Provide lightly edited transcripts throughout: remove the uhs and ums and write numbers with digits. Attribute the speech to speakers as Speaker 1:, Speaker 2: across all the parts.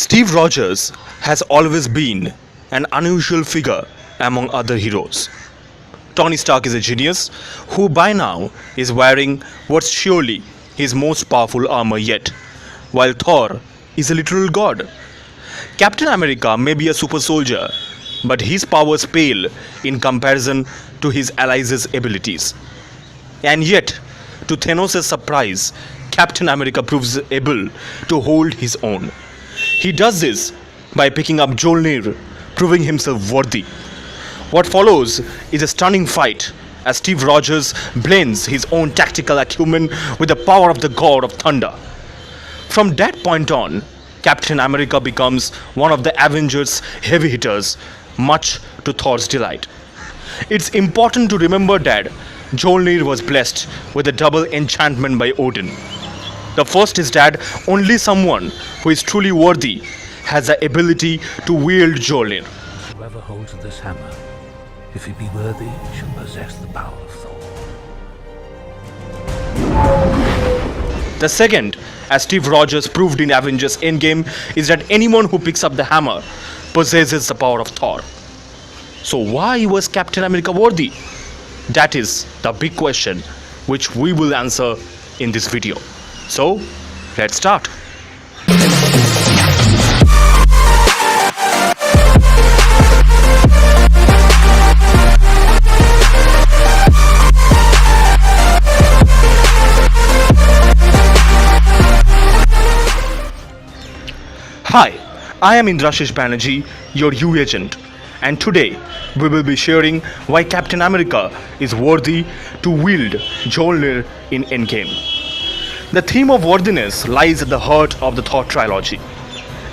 Speaker 1: Steve Rogers has always been an unusual figure among other heroes. Tony Stark is a genius who by now is wearing what's surely his most powerful armor yet, while Thor is a literal god. Captain America may be a super soldier, but his powers pale in comparison to his allies' abilities. And yet, to Thanos' surprise, Captain America proves able to hold his own. He does this by picking up Mjolnir, proving himself worthy. What follows is a stunning fight as Steve Rogers blends his own tactical acumen with the power of the God of Thunder. From that point on, Captain America becomes one of the Avengers' heavy hitters, much to Thor's delight. It's important to remember that Mjolnir was blessed with a double enchantment by Odin. The first is that only someone who is truly worthy has the ability to wield Mjolnir.
Speaker 2: Whoever holds this hammer, if he be worthy, shall possess the power of Thor.
Speaker 1: The second, as Steve Rogers proved in Avengers Endgame, is that anyone who picks up the hammer possesses the power of Thor. So why was Captain America worthy? That is the big question which we will answer in this video. So, let's start. Hi, I am Indrashish Banerjee, your U agent, and today we will be sharing why Captain America is worthy to wield Mjolnir in Endgame. The theme of worthiness lies at the heart of the Thor trilogy.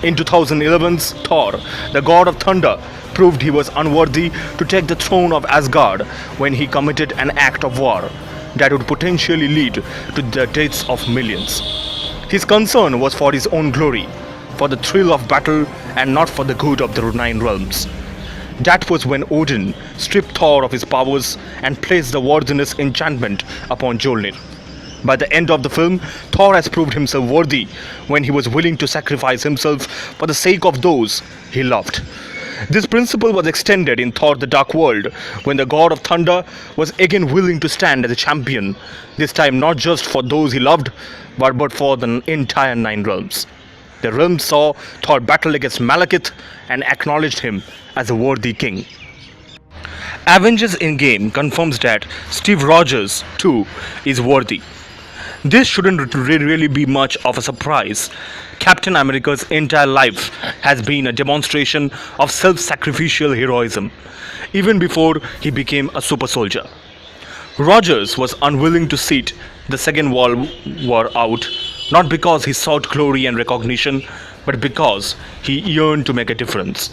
Speaker 1: In 2011's Thor, the God of Thunder, proved he was unworthy to take the throne of Asgard when he committed an act of war that would potentially lead to the deaths of millions. His concern was for his own glory, for the thrill of battle, and not for the good of the Nine Realms. That was when Odin stripped Thor of his powers and placed the worthiness enchantment upon Mjolnir. By the end of the film, Thor has proved himself worthy when he was willing to sacrifice himself for the sake of those he loved. This principle was extended in Thor: The Dark World when the God of Thunder was again willing to stand as a champion, this time not just for those he loved, but for the entire Nine Realms. The realm saw Thor battle against Malekith and acknowledged him as a worthy king. Avengers Endgame confirms that Steve Rogers, too, is worthy. This shouldn't really be much of a surprise. Captain America's entire life has been a demonstration of self-sacrificial heroism, even before he became a super soldier. Rogers was unwilling to sit the Second World War out, not because he sought glory and recognition, but because he yearned to make a difference.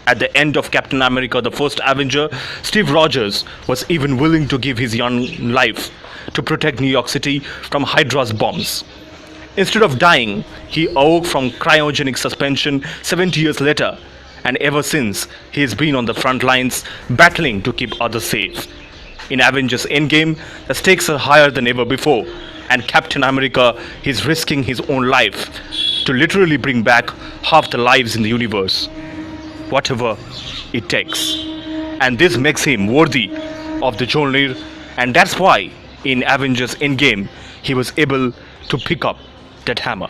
Speaker 1: At the end of Captain America: The First Avenger, Steve Rogers was even willing to give his young life to protect New York City from Hydra's bombs. Instead of dying, he awoke from cryogenic suspension 70 years later, and ever since, he has been on the front lines battling to keep others safe. In Avengers Endgame, the stakes are higher than ever before, and Captain America is risking his own life to literally bring back half the lives in the universe, whatever it takes. And this makes him worthy of the Mjolnir, and that's why in Avengers Endgame he was able to pick up that hammer.